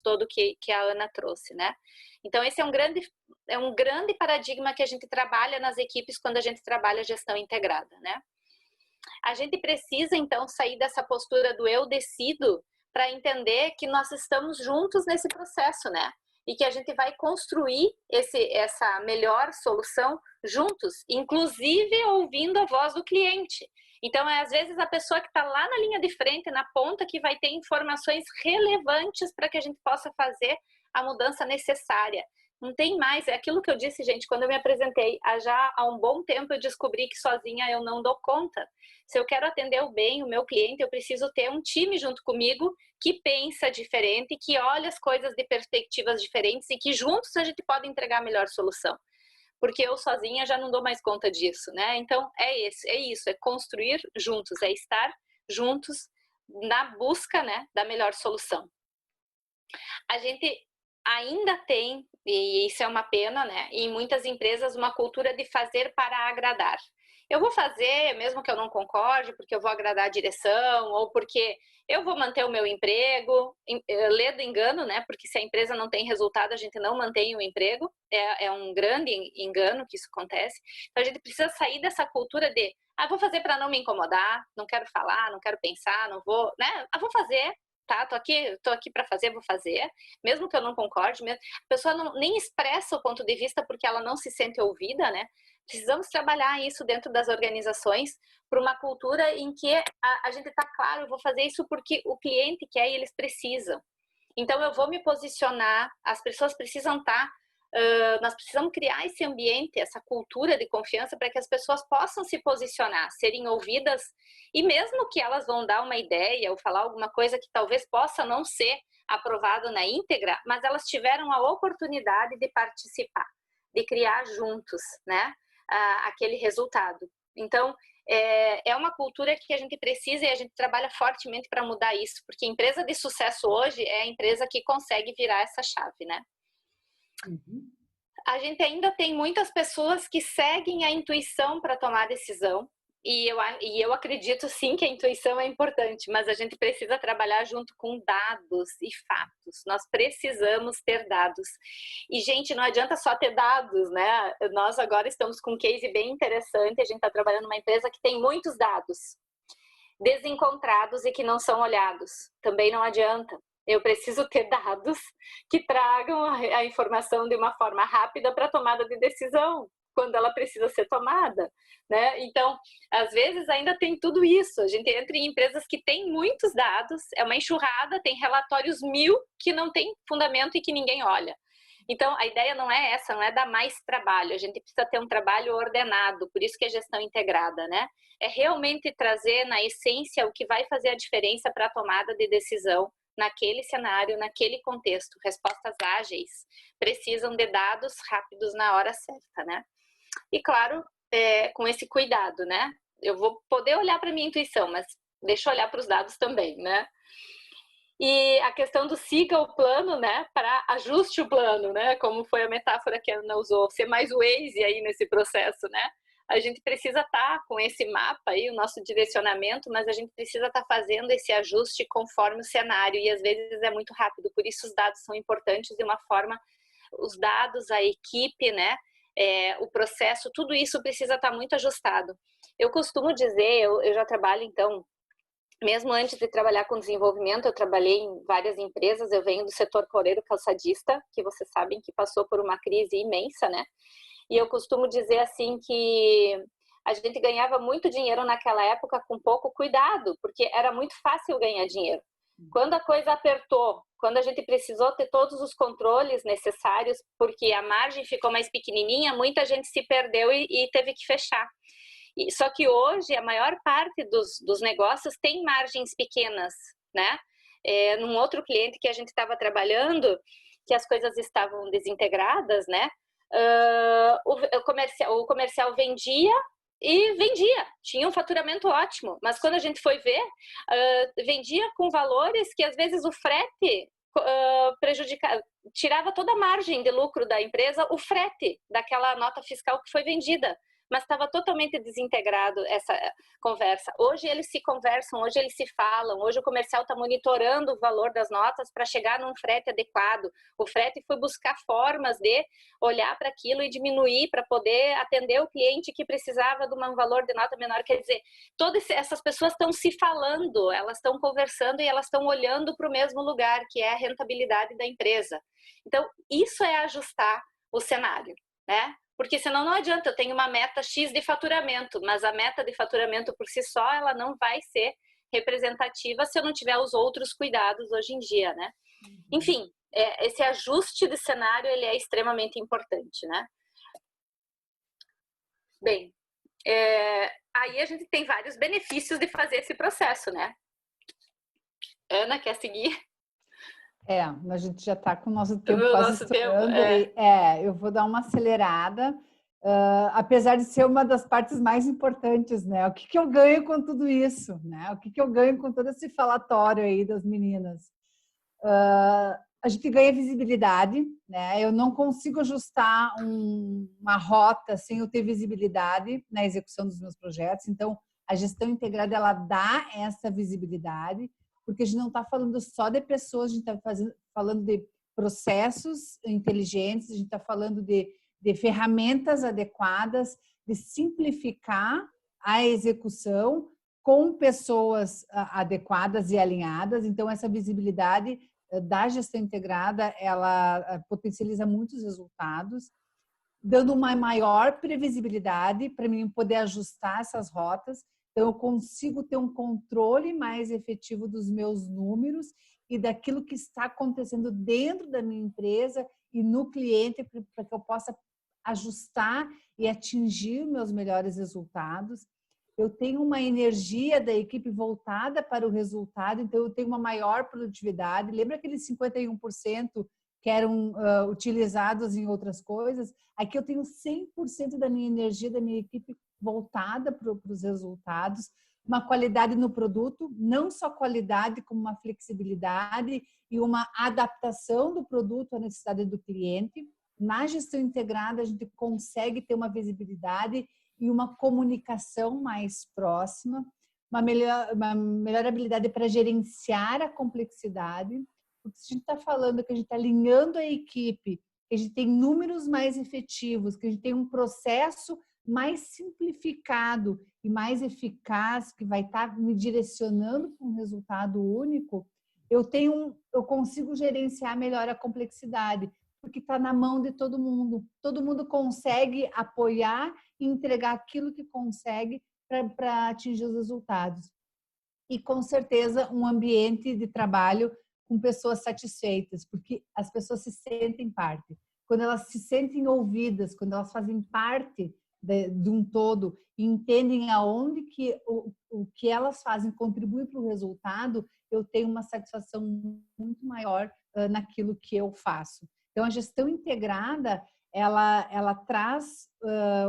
todo que a Ana trouxe, né? Então, esse é um grande paradigma que a gente trabalha nas equipes quando a gente trabalha gestão integrada, né? A gente precisa, então, sair dessa postura do eu decido para entender que nós estamos juntos nesse processo, né? E que a gente vai construir essa melhor solução juntos, inclusive ouvindo a voz do cliente. Então, às vezes, a pessoa que está lá na linha de frente, na ponta, que vai ter informações relevantes para que a gente possa fazer a mudança necessária. Não tem mais, é aquilo que eu disse, gente, quando eu me apresentei, já há um bom tempo eu descobri que sozinha eu não dou conta. Se eu quero atender bem o meu cliente, eu preciso ter um time junto comigo que pensa diferente, que olha as coisas de perspectivas diferentes e que juntos a gente pode entregar a melhor solução. Porque eu sozinha já não dou mais conta disso, né? Então, é construir juntos, é estar juntos na busca, né, da melhor solução. A gente ainda tem, e isso é uma pena, né, em muitas empresas, uma cultura de fazer para agradar. Eu vou fazer, mesmo que eu não concorde, porque eu vou agradar a direção, ou porque eu vou manter o meu emprego, lê do engano, né, porque se a empresa não tem resultado, a gente não mantém o emprego, é um grande engano que isso acontece. Então, a gente precisa sair dessa cultura de, vou fazer para não me incomodar, não quero falar, não quero pensar, não vou, né, vou fazer, tá, tô aqui para fazer, vou fazer, mesmo que eu não concorde, mesmo, a pessoa nem expressa o ponto de vista porque ela não se sente ouvida, né? Precisamos trabalhar isso dentro das organizações para uma cultura em que a gente tá claro, eu vou fazer isso porque o cliente quer e eles precisam. Então eu vou me posicionar, as pessoas precisam estar, nós precisamos criar esse ambiente, essa cultura de confiança para que as pessoas possam se posicionar, serem ouvidas, e mesmo que elas vão dar uma ideia ou falar alguma coisa que talvez possa não ser aprovado na íntegra, mas elas tiveram a oportunidade de participar, de criar juntos, né, aquele resultado. Então, é uma cultura que a gente precisa e a gente trabalha fortemente para mudar isso, porque empresa de sucesso hoje é a empresa que consegue virar essa chave, né? Uhum. A gente ainda tem muitas pessoas que seguem a intuição para tomar decisão, e eu acredito sim que a intuição é importante, mas a gente precisa trabalhar junto com dados e fatos. Nós precisamos ter dados. E, gente, não adianta só ter dados, né? Nós agora estamos com um case bem interessante, a gente está trabalhando numa empresa que tem muitos dados desencontrados e que não são olhados. Também não adianta. Eu preciso ter dados que tragam a informação de uma forma rápida para a tomada de decisão, quando ela precisa ser tomada, né? Então, às vezes ainda tem tudo isso. A gente entra em empresas que têm muitos dados, é uma enxurrada, tem relatórios 1000 que não tem fundamento e que ninguém olha. Então, a ideia não é essa, não é dar mais trabalho, a gente precisa ter um trabalho ordenado, por isso que é gestão integrada, né? É realmente trazer na essência o que vai fazer a diferença para a tomada de decisão naquele cenário, naquele contexto. Respostas ágeis precisam de dados rápidos na hora certa, né? E claro, com esse cuidado, né? Eu vou poder olhar para minha intuição, mas deixa eu olhar para os dados também, né? E a questão do siga o plano, né, para ajuste o plano, né, como foi a metáfora que a Ana usou, ser mais Waze aí nesse processo, né? A gente precisa estar com esse mapa aí, o nosso direcionamento, mas a gente precisa estar fazendo esse ajuste conforme o cenário, e às vezes é muito rápido, por isso os dados são importantes de uma forma, os dados, a equipe, né, o processo, tudo isso precisa estar muito ajustado. Eu costumo dizer, eu já trabalho então, mesmo antes de trabalhar com desenvolvimento, eu trabalhei em várias empresas, eu venho do setor coreiro calçadista, que vocês sabem que passou por uma crise imensa, né? E eu costumo dizer assim que a gente ganhava muito dinheiro naquela época com pouco cuidado, porque era muito fácil ganhar dinheiro. Quando a coisa apertou, quando a gente precisou ter todos os controles necessários, porque a margem ficou mais pequenininha, muita gente se perdeu e teve que fechar. Só que hoje a maior parte dos negócios tem margens pequenas, né? Num outro cliente que a gente estava trabalhando, que as coisas estavam desintegradas, né? O comercial vendia e vendia, tinha um faturamento ótimo, mas quando a gente foi ver, vendia com valores que às vezes o frete prejudicava, tirava toda a margem de lucro da empresa, o frete daquela nota fiscal que foi vendida. mas estava totalmente desintegrado essa conversa. Hoje eles se conversam, hoje eles se falam, hoje o comercial está monitorando o valor das notas para chegar num frete adequado. O frete foi buscar formas de olhar para aquilo e diminuir para poder atender o cliente que precisava de um valor de nota menor. Quer dizer, todas essas pessoas estão se falando, elas estão conversando e elas estão olhando para o mesmo lugar, que é a rentabilidade da empresa. Então, isso é ajustar o cenário, né? Porque senão não adianta, eu tenho uma meta X de faturamento, mas a meta de faturamento por si só, ela não vai ser representativa se eu não tiver os outros cuidados hoje em dia, né? Enfim, esse ajuste de cenário, ele é extremamente importante, né? Bem, aí a gente tem vários benefícios de fazer esse processo, né? Ana, quer seguir? A gente já está com o nosso tempo quase estourando. Eu vou dar uma acelerada, apesar de ser uma das partes mais importantes, né? O que eu ganho com tudo isso, né? O que eu ganho com todo esse falatório aí das meninas? A gente ganha visibilidade, né? Eu não consigo ajustar uma rota sem eu ter visibilidade na execução dos meus projetos. Então, a gestão integrada, ela dá essa visibilidade, porque a gente não está falando só de pessoas, a gente está falando de processos inteligentes, a gente está falando de ferramentas adequadas, de simplificar a execução com pessoas adequadas e alinhadas. Então, essa visibilidade da gestão integrada, ela potencializa muitos resultados, dando uma maior previsibilidade para mim poder ajustar essas rotas. Então, eu consigo ter um controle mais efetivo dos meus números e daquilo que está acontecendo dentro da minha empresa e no cliente, para que eu possa ajustar e atingir meus melhores resultados. Eu tenho uma energia da equipe voltada para o resultado, então eu tenho uma maior produtividade. Lembra aqueles 51% que eram utilizados em outras coisas? Aqui eu tenho 100% da minha energia, da minha equipe voltada para os resultados, uma qualidade no produto, não só qualidade, como uma flexibilidade e uma adaptação do produto à necessidade do cliente. Na gestão integrada, a gente consegue ter uma visibilidade e uma comunicação mais próxima, uma melhor habilidade para gerenciar a complexidade, porque se a gente está falando que a gente está alinhando a equipe, que a gente tem números mais efetivos, que a gente tem um processo mais simplificado e mais eficaz, que vai estar me direcionando para um resultado único, eu consigo gerenciar melhor a complexidade, porque está na mão de todo mundo. Todo mundo consegue apoiar e entregar aquilo que consegue para atingir os resultados. E, com certeza, um ambiente de trabalho com pessoas satisfeitas, porque as pessoas se sentem parte. Quando elas se sentem ouvidas, quando elas fazem parte de um todo e entendem aonde que o que elas fazem contribui para o resultado, eu tenho uma satisfação muito maior naquilo que eu faço. Então, a gestão integrada, ela traz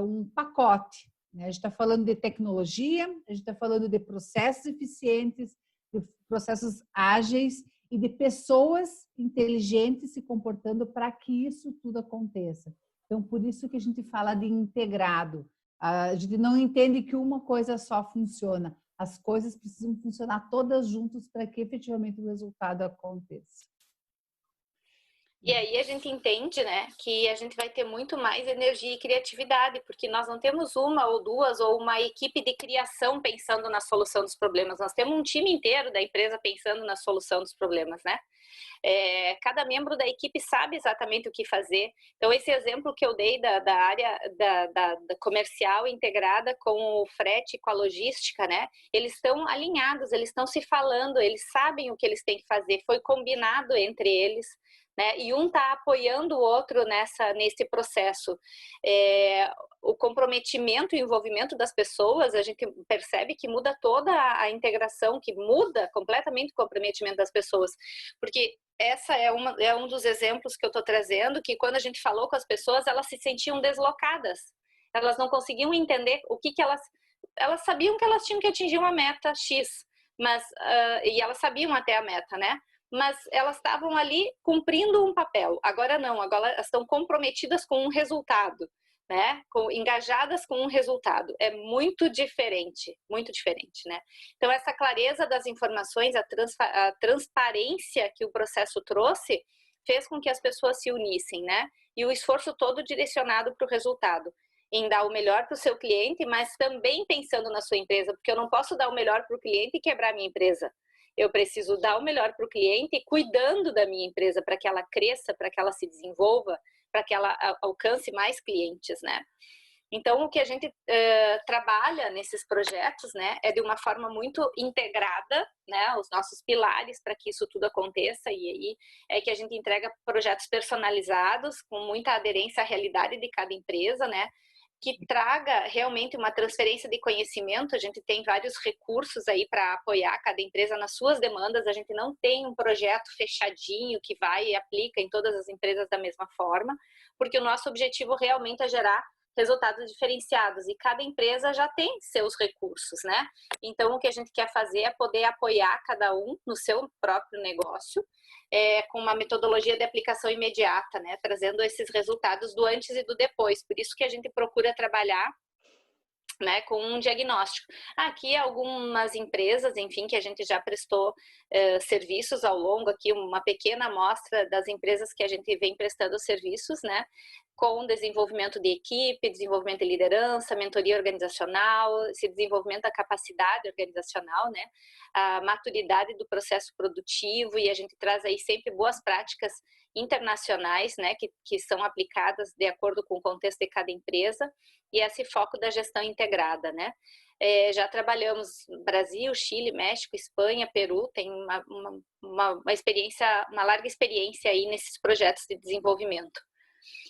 um pacote, né? A gente está falando de tecnologia, a gente está falando de processos eficientes, de processos ágeis e de pessoas inteligentes se comportando para que isso tudo aconteça. Então, por isso que a gente fala de integrado. A gente não entende que uma coisa só funciona. As coisas precisam funcionar todas juntas para que efetivamente o resultado aconteça. E aí a gente entende, né, que a gente vai ter muito mais energia e criatividade, porque nós não temos uma ou duas ou uma equipe de criação pensando na solução dos problemas. Nós temos um time inteiro da empresa pensando na solução dos problemas, né? Cada membro da equipe sabe exatamente o que fazer. Então, esse exemplo que eu dei da área da comercial integrada com o frete e com a logística, né? Eles estão alinhados, eles estão se falando, eles sabem o que eles têm que fazer, foi combinado entre eles, né? E um está apoiando o outro nesse processo. O comprometimento e envolvimento das pessoas, a gente percebe que muda toda a integração, que muda completamente o comprometimento das pessoas, porque essa é um dos exemplos que eu estou trazendo, que quando a gente falou com as pessoas, elas se sentiam deslocadas, elas não conseguiam entender o que elas sabiam que elas tinham que atingir uma meta X, mas, e elas sabiam até a meta, né? Mas elas estavam ali cumprindo um papel, agora não, agora elas estão comprometidas com um resultado, né? Engajadas com um resultado. É muito diferente, né? Então, essa clareza das informações, a transparência que o processo trouxe, fez com que as pessoas se unissem, né? E o esforço todo direcionado para o resultado, em dar o melhor para o seu cliente, mas também pensando na sua empresa, porque eu não posso dar o melhor para o cliente e quebrar a minha empresa. Eu preciso dar o melhor para o cliente, cuidando da minha empresa para que ela cresça, para que ela se desenvolva, para que ela alcance mais clientes, né? Então, o que a gente trabalha nesses projetos, né, é de uma forma muito integrada, né, os nossos pilares para que isso tudo aconteça, e aí é que a gente entrega projetos personalizados, com muita aderência à realidade de cada empresa, né, que traga realmente uma transferência de conhecimento. A gente tem vários recursos aí para apoiar cada empresa nas suas demandas. A gente não tem um projeto fechadinho que vai e aplica em todas as empresas da mesma forma, porque o nosso objetivo realmente é gerar resultados diferenciados, e cada empresa já tem seus recursos, né? Então, o que a gente quer fazer é poder apoiar cada um no seu próprio negócio, com uma metodologia de aplicação imediata, né? Trazendo esses resultados do antes e do depois. Por isso que a gente procura trabalhar, né, com um diagnóstico. Aqui algumas empresas, enfim, que a gente já prestou serviços ao longo, aqui uma pequena amostra das empresas que a gente vem prestando serviços, né, com desenvolvimento de equipe, desenvolvimento de liderança, mentoria organizacional, esse desenvolvimento da capacidade organizacional, né, a maturidade do processo produtivo, e a gente traz aí sempre boas práticas internacionais, né, que são aplicadas de acordo com o contexto de cada empresa, e esse foco da gestão integrada, né? Já trabalhamos no Brasil, Chile, México, Espanha, Peru, tem uma experiência, uma larga experiência aí nesses projetos de desenvolvimento.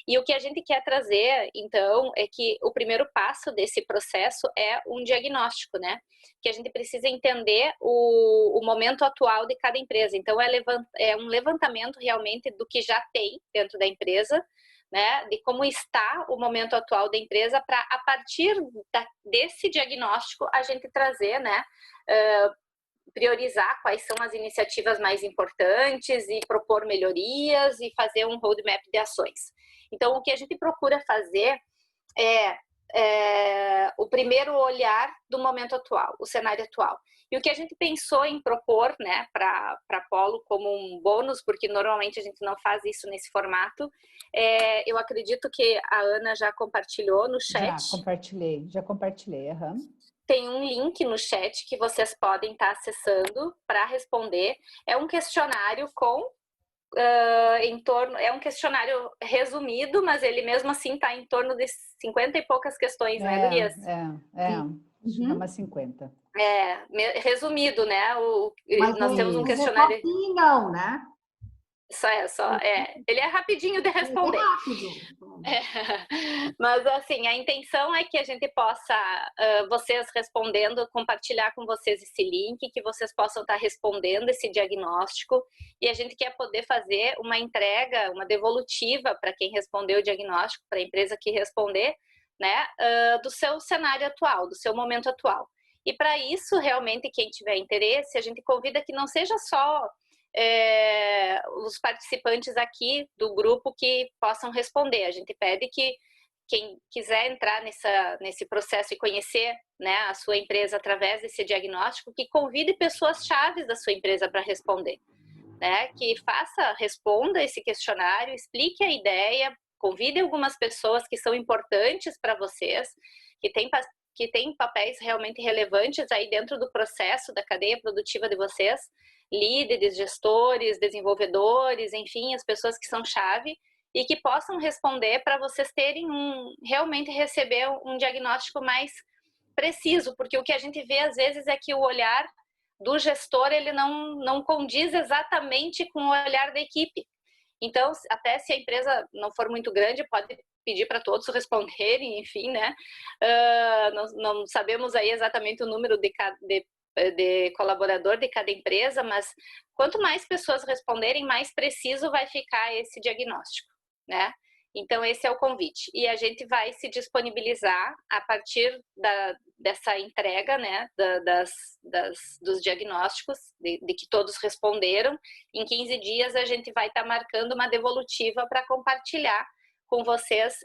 E o que a gente quer trazer, então, é que o primeiro passo desse processo é um diagnóstico, né? Que a gente precisa entender o momento atual de cada empresa. Então, é um levantamento realmente do que já tem dentro da empresa, né? De como está o momento atual da empresa, para, a partir desse diagnóstico, a gente trazer, né? Priorizar quais são as iniciativas mais importantes e propor melhorias e fazer um roadmap de ações. Então, o que a gente procura fazer é o primeiro olhar do momento atual, o cenário atual. E o que a gente pensou em propor, né, para Polo como um bônus, porque normalmente a gente não faz isso nesse formato, eu acredito que a Ana já compartilhou no chat. Já compartilhei. Uhum. Tem um link no chat que vocês podem estar acessando para responder. É um questionário é um questionário resumido, mas ele mesmo assim está em torno de 50 e poucas questões, né, Gurias? Chama 50. Resumido, né? Mas nós temos um questionário. Sim, não, né? Ele é rapidinho de responder. É rápido. Mas assim, a intenção é que a gente possa, vocês respondendo, compartilhar com vocês esse link, que vocês possam estar respondendo esse diagnóstico, e a gente quer poder fazer uma entrega, uma devolutiva para quem respondeu o diagnóstico, para a empresa que responder, né, do seu cenário atual, do seu momento atual. E para isso, realmente, quem tiver interesse, a gente convida que não seja só os participantes aqui do grupo que possam responder. A gente pede que quem quiser entrar nesse processo e conhecer, né, a sua empresa através desse diagnóstico, que convide pessoas-chave da sua empresa para responder, né? Que responda esse questionário, explique a ideia, convide algumas pessoas que são importantes para vocês, que têm papéis realmente relevantes aí dentro do processo da cadeia produtiva de vocês, líderes, gestores, desenvolvedores, enfim, as pessoas que são chave, e que possam responder para vocês terem realmente receber um diagnóstico mais preciso, porque o que a gente vê às vezes é que o olhar do gestor, ele não condiz exatamente com o olhar da equipe. Então, até se a empresa não for muito grande, pode pedir para todos responderem, enfim, né? Não sabemos aí exatamente o número de colaborador de cada empresa, mas quanto mais pessoas responderem, mais preciso vai ficar esse diagnóstico, né? Então, esse é o convite. E a gente vai se disponibilizar a partir dessa entrega, né, dos diagnósticos, de que todos responderam. Em 15 dias, a gente vai estar marcando uma devolutiva para compartilhar com vocês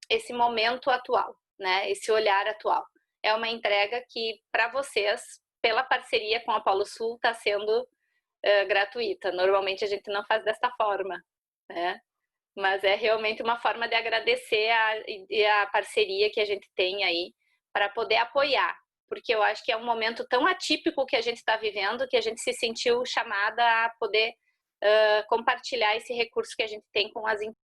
esse momento atual, né? Esse olhar atual. É uma entrega que, para vocês, pela parceria com a Polo Sul, está sendo gratuita. Normalmente a gente não faz dessa forma, né? Mas é realmente uma forma de agradecer a parceria que a gente tem aí para poder apoiar, porque eu acho que é um momento tão atípico que a gente está vivendo que a gente se sentiu chamada a poder compartilhar esse recurso que a gente tem com as empresas.